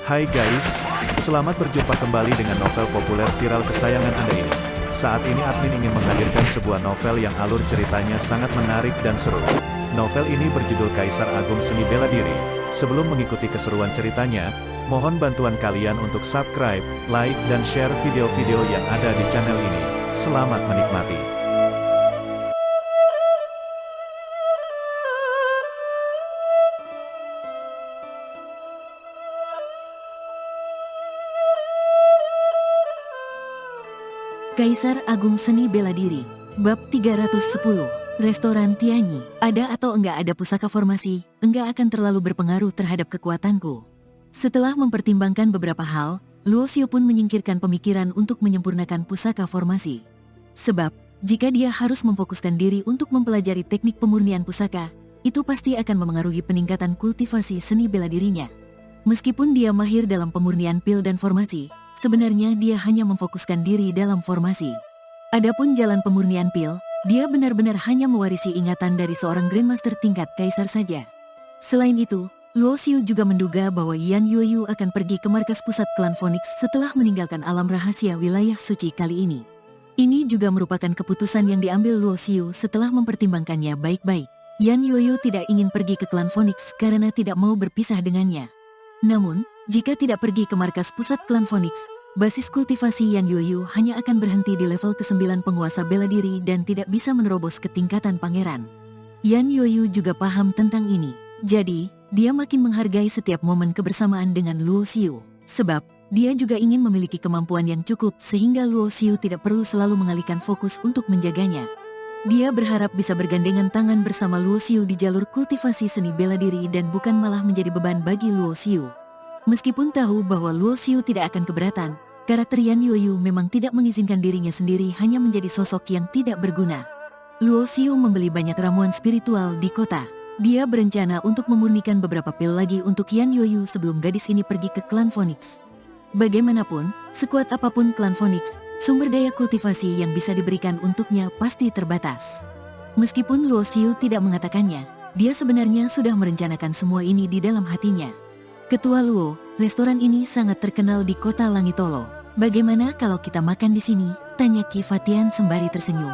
Hai guys, selamat berjumpa kembali dengan novel populer viral kesayangan Anda ini. Saat ini admin ingin menghadirkan sebuah novel yang alur ceritanya sangat menarik dan seru. Novel ini berjudul Kaisar Agung Seni Bela Diri. Sebelum mengikuti keseruan ceritanya, mohon bantuan kalian untuk subscribe, like, dan share video-video yang ada di channel ini. Selamat menikmati. Kaisar Agung Seni Bela Diri, Bab 310, Restoran Tianyi. Ada atau enggak ada pusaka formasi, enggak akan terlalu berpengaruh terhadap kekuatanku. Setelah mempertimbangkan beberapa hal, Luo Xiu pun menyingkirkan pemikiran untuk menyempurnakan pusaka formasi. Sebab, jika dia harus memfokuskan diri untuk mempelajari teknik pemurnian pusaka, itu pasti akan memengaruhi peningkatan kultivasi seni bela dirinya. Meskipun dia mahir dalam pemurnian pil dan formasi, sebenarnya dia hanya memfokuskan diri dalam formasi. Adapun jalan pemurnian pil, dia benar-benar hanya mewarisi ingatan dari seorang Grandmaster tingkat Kaisar saja. Selain itu, Luo Xiu juga menduga bahwa Yan Yueyu akan pergi ke markas pusat klan Phoenix setelah meninggalkan alam rahasia wilayah suci kali ini. Ini juga merupakan keputusan yang diambil Luo Xiu setelah mempertimbangkannya baik-baik. Yan Yueyu tidak ingin pergi ke klan Phoenix karena tidak mau berpisah dengannya. Namun, jika tidak pergi ke markas pusat klan Phoenix, basis kultivasi Yan Yueyu hanya akan berhenti di level ke-9 penguasa bela diri dan tidak bisa menerobos ke tingkatan pangeran. Yan Yueyu juga paham tentang ini. Jadi, dia makin menghargai setiap momen kebersamaan dengan Luo Xiu. Sebab, dia juga ingin memiliki kemampuan yang cukup sehingga Luo Xiu tidak perlu selalu mengalihkan fokus untuk menjaganya. Dia berharap bisa bergandengan tangan bersama Luo Xiu di jalur kultivasi seni bela diri dan bukan malah menjadi beban bagi Luo Xiu. Meskipun tahu bahwa Luo Xiu tidak akan keberatan, karakter Yan Yueyu memang tidak mengizinkan dirinya sendiri hanya menjadi sosok yang tidak berguna. Luo Xiu membeli banyak ramuan spiritual di kota. Dia berencana untuk memurnikan beberapa pil lagi untuk Yan Yueyu sebelum gadis ini pergi ke klan Phoenix. Bagaimanapun, sekuat apapun klan Phoenix, sumber daya kultivasi yang bisa diberikan untuknya pasti terbatas. Meskipun Luo Xiu tidak mengatakannya, dia sebenarnya sudah merencanakan semua ini di dalam hatinya. Ketua Luo, restoran ini sangat terkenal di kota Langitolo. Bagaimana kalau kita makan di sini? Tanya Qi Fatian sembari tersenyum.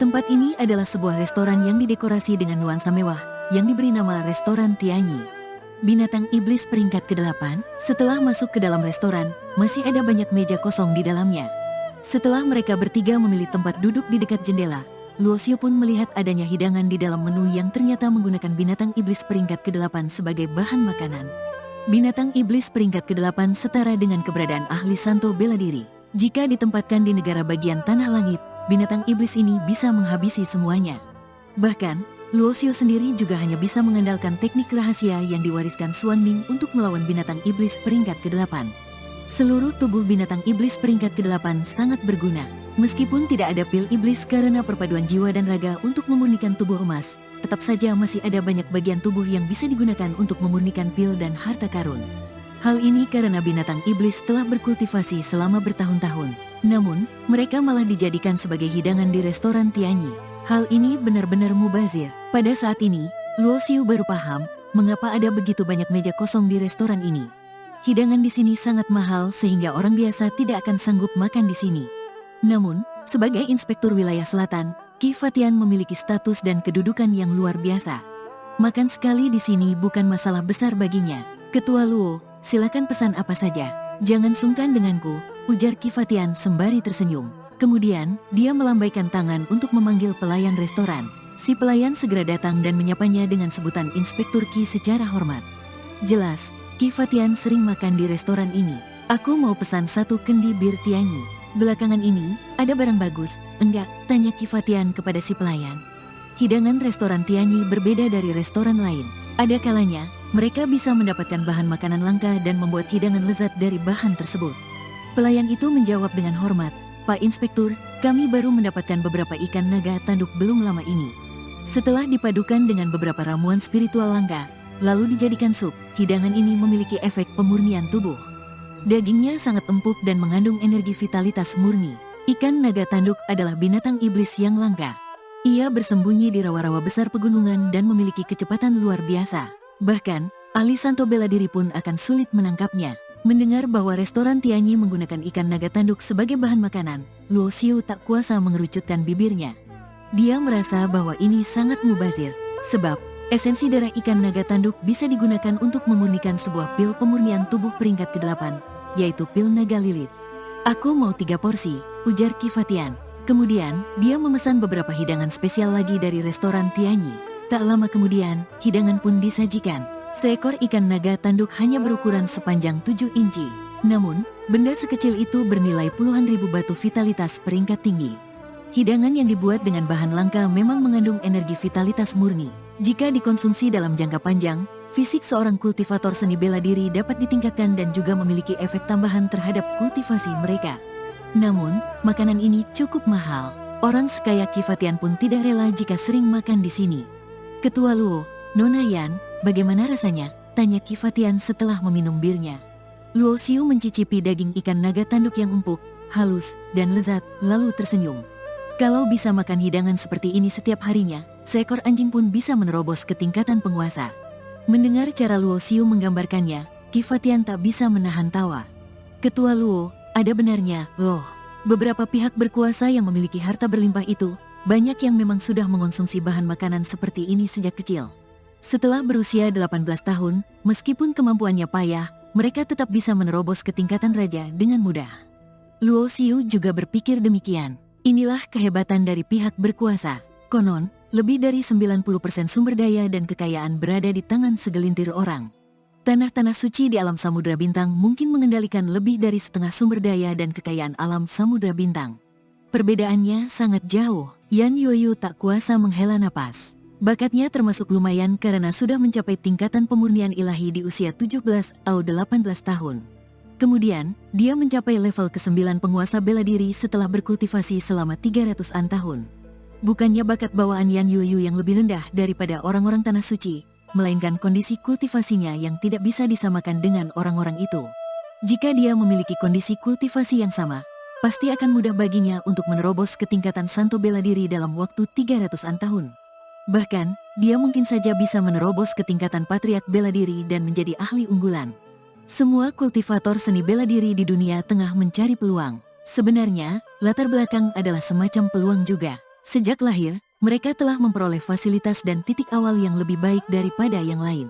Tempat ini adalah sebuah restoran yang didekorasi dengan nuansa mewah, yang diberi nama Restoran Tianyi. Binatang iblis peringkat ke-8, setelah masuk ke dalam restoran, masih ada banyak meja kosong di dalamnya. Setelah mereka bertiga memilih tempat duduk di dekat jendela, Luo Xiu pun melihat adanya hidangan di dalam menu yang ternyata menggunakan binatang iblis peringkat ke-8 sebagai bahan makanan. Binatang iblis peringkat ke-8 setara dengan keberadaan ahli santo bela diri. Jika ditempatkan di negara bagian tanah langit, binatang iblis ini bisa menghabisi semuanya. Bahkan, Luo Xiu sendiri juga hanya bisa mengandalkan teknik rahasia yang diwariskan Xuan Ming untuk melawan binatang iblis peringkat ke-8. Seluruh tubuh binatang iblis peringkat ke-8 sangat berguna. Meskipun tidak ada pil iblis karena perpaduan jiwa dan raga untuk memurnikan tubuh emas, tetap saja masih ada banyak bagian tubuh yang bisa digunakan untuk memurnikan pil dan harta karun. Hal ini karena binatang iblis telah berkultivasi selama bertahun-tahun. Namun, mereka malah dijadikan sebagai hidangan di restoran Tianyi. Hal ini benar-benar mubazir. Pada saat ini, Luo Xiu baru paham mengapa ada begitu banyak meja kosong di restoran ini. Hidangan di sini sangat mahal sehingga orang biasa tidak akan sanggup makan di sini. Namun, sebagai inspektur wilayah selatan, Qi Fatian memiliki status dan kedudukan yang luar biasa. Makan sekali di sini bukan masalah besar baginya. Ketua Luo, silakan pesan apa saja. Jangan sungkan denganku, ujar Qi Fatian sembari tersenyum. Kemudian, dia melambaikan tangan untuk memanggil pelayan restoran. Si pelayan segera datang dan menyapanya dengan sebutan Inspektur Qi secara hormat. Jelas, Qi Fatian sering makan di restoran ini. Aku mau pesan 1 kendi bir Tianyi. Belakangan ini, ada barang bagus, enggak? Tanya Qi Fatian kepada si pelayan. Hidangan restoran Tianyi berbeda dari restoran lain. Ada kalanya, mereka bisa mendapatkan bahan makanan langka dan membuat hidangan lezat dari bahan tersebut. Pelayan itu menjawab dengan hormat, Pak Inspektur, kami baru mendapatkan beberapa ikan naga tanduk belum lama ini. Setelah dipadukan dengan beberapa ramuan spiritual langka, lalu dijadikan sup, hidangan ini memiliki efek pemurnian tubuh. Dagingnya sangat empuk dan mengandung energi vitalitas murni. Ikan naga tanduk adalah binatang iblis yang langka. Ia bersembunyi di rawa-rawa besar pegunungan dan memiliki kecepatan luar biasa. Bahkan, ahli santo bela diri pun akan sulit menangkapnya. Mendengar bahwa restoran Tianyi menggunakan ikan naga tanduk sebagai bahan makanan, Luo Xiu tak kuasa mengerucutkan bibirnya. Dia merasa bahwa ini sangat mubazir, sebab esensi darah ikan naga tanduk bisa digunakan untuk memurnikan sebuah pil pemurnian tubuh peringkat ke-8, yaitu pil naga lilit. "Aku mau 3 porsi," ujar Qi Fatian. Kemudian, dia memesan beberapa hidangan spesial lagi dari restoran Tianyi. Tak lama kemudian, hidangan pun disajikan. Seekor ikan naga tanduk hanya berukuran sepanjang 7 inci. Namun, benda sekecil itu bernilai puluhan ribu batu vitalitas peringkat tinggi. Hidangan yang dibuat dengan bahan langka memang mengandung energi vitalitas murni. Jika dikonsumsi dalam jangka panjang, fisik seorang kultivator seni bela diri dapat ditingkatkan dan juga memiliki efek tambahan terhadap kultivasi mereka. Namun, makanan ini cukup mahal. Orang sekaya Qi Fatian pun tidak rela jika sering makan di sini. "Ketua Luo, Nona Yan, bagaimana rasanya?" tanya Qi Fatian setelah meminum birnya. Luo Xiu mencicipi daging ikan naga tanduk yang empuk, halus, dan lezat, lalu tersenyum. Kalau bisa makan hidangan seperti ini setiap harinya, seekor anjing pun bisa menerobos ke tingkatan penguasa. Mendengar cara Luo Xiu menggambarkannya, Qi Fatian tak bisa menahan tawa. "Ketua Luo, ada benarnya, loh. Beberapa pihak berkuasa yang memiliki harta berlimpah itu, banyak yang memang sudah mengonsumsi bahan makanan seperti ini sejak kecil. Setelah berusia 18 tahun, meskipun kemampuannya payah, mereka tetap bisa menerobos ke tingkatan raja dengan mudah." Luo Xiu juga berpikir demikian. Inilah kehebatan dari pihak berkuasa. Konon, lebih dari 90% sumber daya dan kekayaan berada di tangan segelintir orang. Tanah-tanah suci di alam Samudra Bintang mungkin mengendalikan lebih dari setengah sumber daya dan kekayaan alam Samudra Bintang. Perbedaannya sangat jauh. Yan Yuyu tak kuasa menghela napas. Bakatnya termasuk lumayan karena sudah mencapai tingkatan pemurnian ilahi di usia 17 atau 18 tahun. Kemudian, dia mencapai level ke-9 penguasa bela diri setelah berkultivasi selama 300-an tahun. Bukannya bakat bawaan Yan Yuyu yang lebih rendah daripada orang-orang tanah suci, melainkan kondisi kultivasinya yang tidak bisa disamakan dengan orang-orang itu. Jika dia memiliki kondisi kultivasi yang sama, pasti akan mudah baginya untuk menerobos ke tingkatan santo bela diri dalam waktu 300-an tahun. Bahkan, dia mungkin saja bisa menerobos ke tingkatan patriark bela diri dan menjadi ahli unggulan. Semua kultivator seni bela diri di dunia tengah mencari peluang. Sebenarnya, latar belakang adalah semacam peluang juga. Sejak lahir, mereka telah memperoleh fasilitas dan titik awal yang lebih baik daripada yang lain.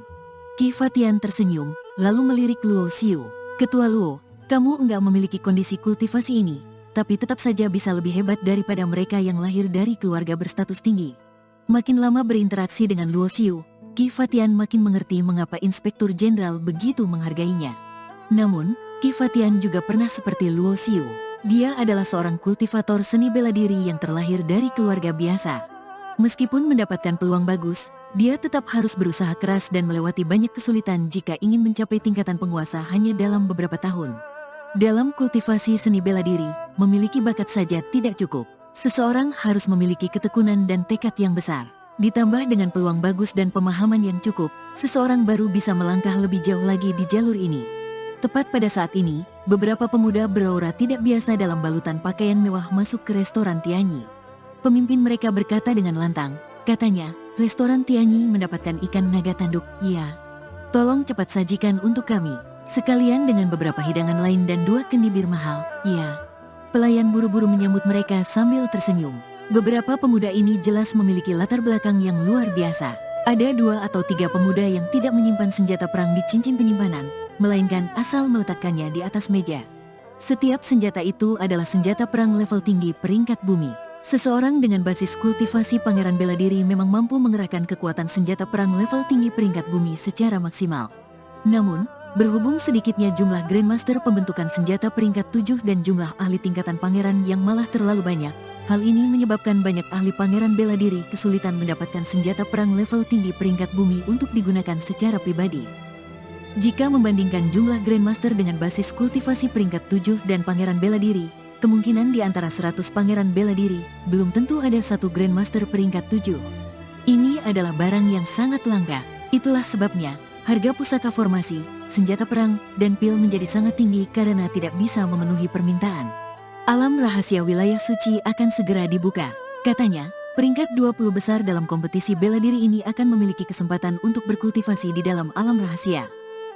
Qi Fatian tersenyum, lalu melirik Luo Xiu. "Ketua Luo, kamu enggak memiliki kondisi kultivasi ini, tapi tetap saja bisa lebih hebat daripada mereka yang lahir dari keluarga berstatus tinggi." Makin lama berinteraksi dengan Luo Xiu, Qi Fatian makin mengerti mengapa Inspektur Jenderal begitu menghargainya. Namun, Qi Fatian juga pernah seperti Luo Xiu. Dia adalah seorang kultivator seni bela diri yang terlahir dari keluarga biasa. Meskipun mendapatkan peluang bagus, dia tetap harus berusaha keras dan melewati banyak kesulitan jika ingin mencapai tingkatan penguasa hanya dalam beberapa tahun. Dalam kultivasi seni bela diri, memiliki bakat saja tidak cukup. Seseorang harus memiliki ketekunan dan tekad yang besar. Ditambah dengan peluang bagus dan pemahaman yang cukup, seseorang baru bisa melangkah lebih jauh lagi di jalur ini. Tepat pada saat ini, beberapa pemuda beraura tidak biasa dalam balutan pakaian mewah masuk ke restoran Tianyi. Pemimpin mereka berkata dengan lantang, katanya, "Restoran Tianyi mendapatkan ikan naga tanduk, ya. Tolong cepat sajikan untuk kami, sekalian dengan beberapa hidangan lain dan 2 kenibir mahal, ya." Pelayan buru-buru menyambut mereka sambil tersenyum. Beberapa pemuda ini jelas memiliki latar belakang yang luar biasa. Ada 2 atau 3 pemuda yang tidak menyimpan senjata perang di cincin penyimpanan, melainkan asal meletakkannya di atas meja. Setiap senjata itu adalah senjata perang level tinggi peringkat bumi. Seseorang dengan basis kultivasi pangeran bela diri memang mampu mengerahkan kekuatan senjata perang level tinggi peringkat bumi secara maksimal. Namun, berhubung sedikitnya jumlah Grandmaster pembentukan senjata peringkat 7 dan jumlah ahli tingkatan pangeran yang malah terlalu banyak, hal ini menyebabkan banyak ahli pangeran bela diri kesulitan mendapatkan senjata perang level tinggi peringkat bumi untuk digunakan secara pribadi. Jika membandingkan jumlah Grandmaster dengan basis kultivasi peringkat 7 dan pangeran bela diri, kemungkinan di antara 100 pangeran bela diri, belum tentu ada 1 Grandmaster peringkat 7. Ini adalah barang yang sangat langka. Itulah sebabnya, harga pusaka formasi, senjata perang, dan pil menjadi sangat tinggi karena tidak bisa memenuhi permintaan. Alam rahasia wilayah suci akan segera dibuka. Katanya, peringkat 20 besar dalam kompetisi bela diri ini akan memiliki kesempatan untuk berkultivasi di dalam alam rahasia.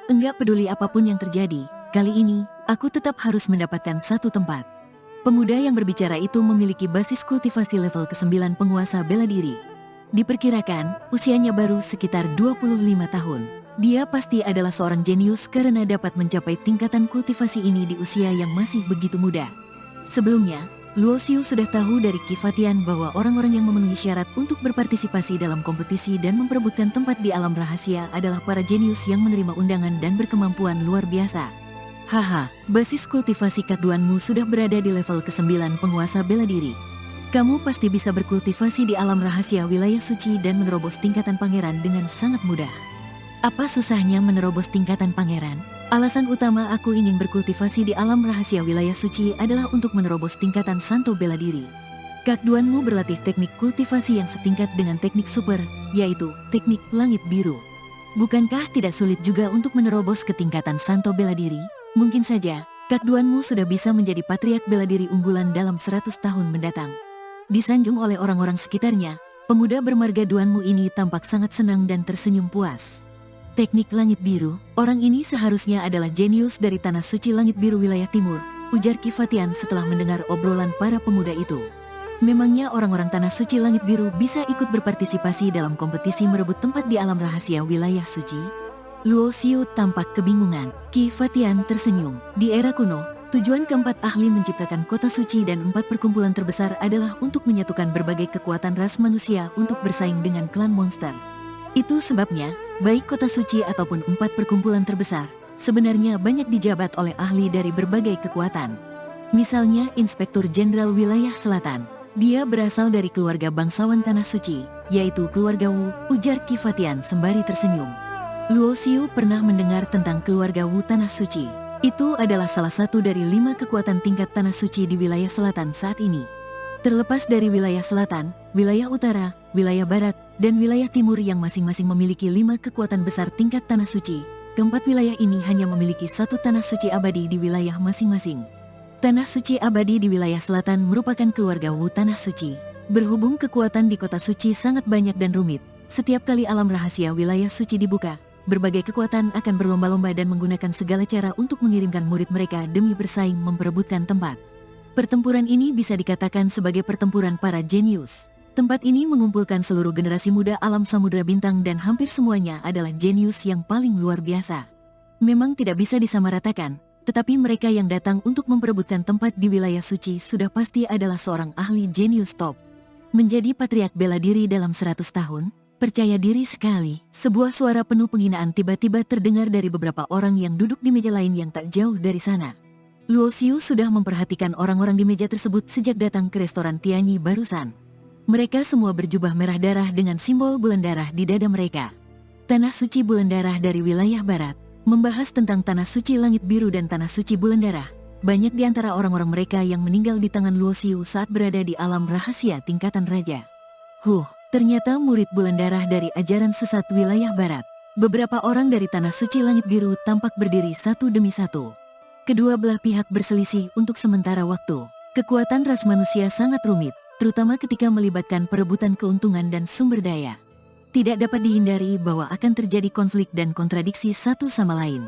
Enggak peduli apapun yang terjadi, kali ini, aku tetap harus mendapatkan satu tempat. Pemuda yang berbicara itu memiliki basis kultivasi level ke-9 penguasa bela diri. Diperkirakan, usianya baru sekitar 25 tahun. Dia pasti adalah seorang jenius karena dapat mencapai tingkatan kultivasi ini di usia yang masih begitu muda. Sebelumnya, Luo Xiu sudah tahu dari Qi Fatian bahwa orang-orang yang memenuhi syarat untuk berpartisipasi dalam kompetisi dan memperebutkan tempat di alam rahasia adalah para jenius yang menerima undangan dan berkemampuan luar biasa. Haha, basis kultivasi K2-mu sudah berada di level ke-9 penguasa bela diri. Kamu pasti bisa berkultivasi di alam rahasia wilayah suci dan menerobos tingkatan pangeran dengan sangat mudah. Apa susahnya menerobos tingkatan pangeran? Alasan utama aku ingin berkultivasi di alam rahasia wilayah suci adalah untuk menerobos tingkatan santo bela diri. Kakduanmu berlatih teknik kultivasi yang setingkat dengan teknik super, yaitu teknik langit biru. Bukankah tidak sulit juga untuk menerobos ke tingkatan santo bela diri? Mungkin saja, Kakduanmu sudah bisa menjadi patriark bela diri unggulan dalam 100 tahun mendatang. Disanjung oleh orang-orang sekitarnya, pemuda bermarga Duanmu ini tampak sangat senang dan tersenyum puas. Teknik langit biru, orang ini seharusnya adalah jenius dari tanah suci langit biru wilayah timur, ujar Qi Fatian setelah mendengar obrolan para pemuda itu. Memangnya orang-orang tanah suci langit biru bisa ikut berpartisipasi dalam kompetisi merebut tempat di alam rahasia wilayah suci? Luo Xiu tampak kebingungan. Qi Fatian tersenyum. Di era kuno, tujuan keempat ahli menciptakan kota suci dan 4 perkumpulan terbesar adalah untuk menyatukan berbagai kekuatan ras manusia untuk bersaing dengan klan monster. Itu sebabnya, baik kota suci ataupun 4 perkumpulan terbesar, sebenarnya banyak dijabat oleh ahli dari berbagai kekuatan. Misalnya Inspektur Jenderal Wilayah Selatan. Dia berasal dari keluarga bangsawan Tanah Suci, yaitu keluarga Wu, ujar Qi Fatian sembari tersenyum. Luo Xiu pernah mendengar tentang keluarga Wu Tanah Suci. Itu adalah salah satu dari 5 kekuatan tingkat Tanah Suci di wilayah selatan saat ini. Terlepas dari wilayah selatan, wilayah utara, wilayah barat, dan wilayah timur yang masing-masing memiliki 5 kekuatan besar tingkat tanah suci, keempat wilayah ini hanya memiliki 1 tanah suci abadi di wilayah masing-masing. Tanah suci abadi di wilayah selatan merupakan keluarga Wu Tanah Suci. Berhubung kekuatan di kota suci sangat banyak dan rumit, setiap kali alam rahasia wilayah suci dibuka, berbagai kekuatan akan berlomba-lomba dan menggunakan segala cara untuk mengirimkan murid mereka demi bersaing memperebutkan tempat. Pertempuran ini bisa dikatakan sebagai pertempuran para jenius. Tempat ini mengumpulkan seluruh generasi muda alam samudera bintang dan hampir semuanya adalah jenius yang paling luar biasa. Memang tidak bisa disamaratakan, tetapi mereka yang datang untuk memperebutkan tempat di wilayah suci sudah pasti adalah seorang ahli jenius top. Menjadi patriark bela diri dalam 100 tahun, percaya diri sekali. Sebuah suara penuh penghinaan tiba-tiba terdengar dari beberapa orang yang duduk di meja lain yang tak jauh dari sana. Luo Xiu sudah memperhatikan orang-orang di meja tersebut sejak datang ke restoran Tianyi barusan. Mereka semua berjubah merah darah dengan simbol bulan darah di dada mereka. Tanah suci bulan darah dari wilayah barat, membahas tentang tanah suci langit biru dan tanah suci bulan darah. Banyak di antara orang-orang mereka yang meninggal di tangan Luo Xiu saat berada di alam rahasia tingkatan raja. Ternyata murid bulan darah dari ajaran sesat wilayah barat. Beberapa orang dari tanah suci langit biru tampak berdiri satu demi satu. Kedua belah pihak berselisih untuk sementara waktu. Kekuatan ras manusia sangat rumit, terutama ketika melibatkan perebutan keuntungan dan sumber daya. Tidak dapat dihindari bahwa akan terjadi konflik dan kontradiksi satu sama lain.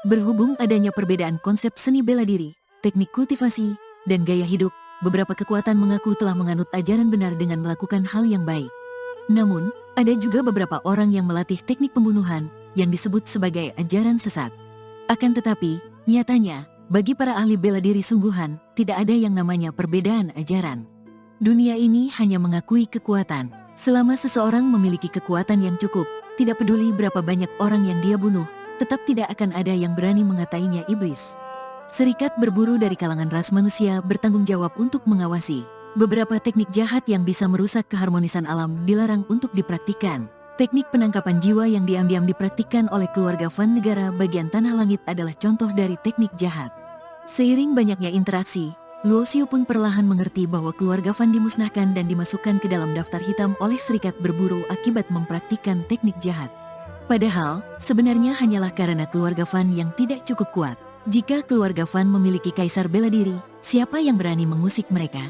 Berhubung adanya perbedaan konsep seni bela diri, teknik kultivasi, dan gaya hidup, beberapa kekuatan mengaku telah menganut ajaran benar dengan melakukan hal yang baik. Namun, ada juga beberapa orang yang melatih teknik pembunuhan, yang disebut sebagai ajaran sesat. Akan tetapi, nyatanya, bagi para ahli bela diri sungguhan, tidak ada yang namanya perbedaan ajaran. Dunia ini hanya mengakui kekuatan. Selama seseorang memiliki kekuatan yang cukup, tidak peduli berapa banyak orang yang dia bunuh, tetap tidak akan ada yang berani mengatainya iblis. Serikat berburu dari kalangan ras manusia bertanggung jawab untuk mengawasi. Beberapa teknik jahat yang bisa merusak keharmonisan alam dilarang untuk dipraktikkan. Teknik penangkapan jiwa yang diam-diam dipraktikkan oleh keluarga Fan negara bagian tanah langit adalah contoh dari teknik jahat. Seiring banyaknya interaksi, Luo Xiu pun perlahan mengerti bahwa keluarga Fan dimusnahkan dan dimasukkan ke dalam daftar hitam oleh serikat berburu akibat mempraktikkan teknik jahat. Padahal, sebenarnya hanyalah karena keluarga Fan yang tidak cukup kuat. Jika keluarga Fan memiliki kaisar bela diri, siapa yang berani mengusik mereka?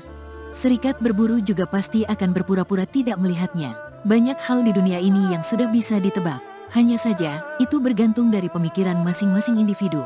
Serikat berburu juga pasti akan berpura-pura tidak melihatnya. Banyak hal di dunia ini yang sudah bisa ditebak. Hanya saja, itu bergantung dari pemikiran masing-masing individu.